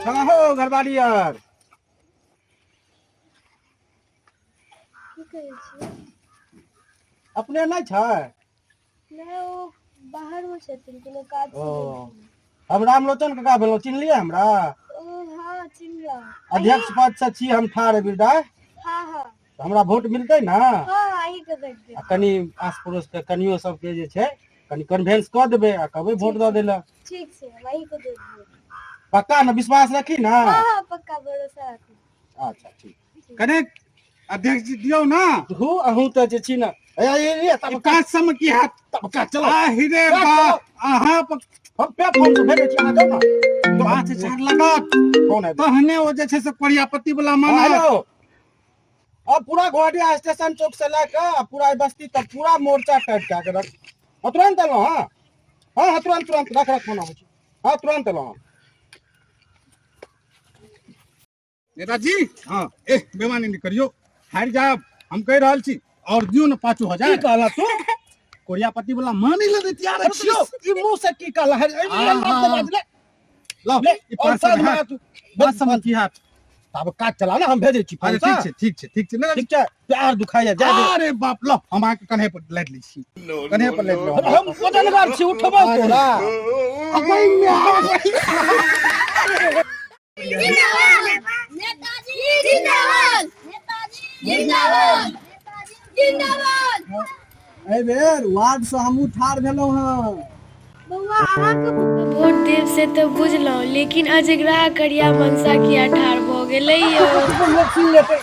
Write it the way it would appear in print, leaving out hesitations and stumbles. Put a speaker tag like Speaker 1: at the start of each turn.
Speaker 1: कहाँ हो घरवाली यार? अपने नहीं छे?
Speaker 2: नहीं, वो बाहर में छथिन, कोनो काज से गेलखिन।
Speaker 1: हम रामलोचन काका भेलौं, चिन्हलियै हमरा?
Speaker 2: हाँ, चिन्हलौं।
Speaker 1: अध्यक्ष पद से छी हम ठाढ़ विदाय।
Speaker 2: हाँ।
Speaker 1: हमरा वोट मिलतै ना?
Speaker 2: हाँ, अहीं के देख दे।
Speaker 1: कनी आस पड़ोस के कनियो सबके जे छै कनी कन्वेंस कऽ देबै आ कहबै वोट दऽ देला।
Speaker 2: ठीक छै, हम अहीं को दे देब।
Speaker 1: पक्का ना? विश्वास रखी ना?
Speaker 2: हाँ, पक्का भरोसा रखू।
Speaker 1: अच्छा ठीक।
Speaker 3: कने अध्यक्ष जी दियो ना।
Speaker 1: हु अहूँ तऽ जे छी ना ए तब
Speaker 3: काज सम की हाथ
Speaker 1: तब का चलो
Speaker 3: आ हिरे बा अहाँ
Speaker 1: हम पे फोन से भेजै छी, अहाँ जाउ ना।
Speaker 3: बात झाड़ लगत
Speaker 1: कौन है?
Speaker 3: तहने ओ जे छै से प्रजापति वाला
Speaker 1: हाँ,
Speaker 3: मानत।
Speaker 1: हेलो। अब पूरा घोड़िया स्टेशन चौक से लेकर पूरा बस्ती तक पूरा मोर्चा टाइट क्या कर रख। तुरंत एलो। हाँ हाँ तुरंत रख फोन। हाँ तुरंत एलो।
Speaker 3: नेताजी हाँ बेमानी नहीं करियो, हार जाब हम कह रहल छी और दियो ना 5,000।
Speaker 1: की कहला तू?
Speaker 3: कोरियापति वाला मानी ले तैयार छियो।
Speaker 1: ई मुंह से की कहला है?
Speaker 3: हाँ, हाँ। लो
Speaker 1: ले,
Speaker 3: ई
Speaker 1: और
Speaker 3: 5,000
Speaker 1: साथ
Speaker 3: हाथ।
Speaker 1: में
Speaker 3: बात समझ की हाथ।
Speaker 1: तब काज चला ना, हम भेजै छी
Speaker 3: अरे
Speaker 1: पैसा।
Speaker 3: ठीक छै ना।
Speaker 1: ठीक छै, प्यार दुखाइया जा दे।
Speaker 3: अरे बाप लो हम आके कन्हे पर लाद ली छी। कन्हे पर लाद लो।
Speaker 1: हम वजनदार छी, उठबो तोरा।
Speaker 3: अबे
Speaker 2: नेताजी जिंदाबाद। नेताजी जिंदाबाद। जिंदाबाद।
Speaker 1: ए बेर वार्ड से हमहू ठाढ़ भेलौ हन।
Speaker 2: बउआ अहाँ के वोट देव से तो बुझलौं, लेकिन अजगरा करिया मनसा किया ठाढ़ भ गेलै यो।
Speaker 1: सुन लेते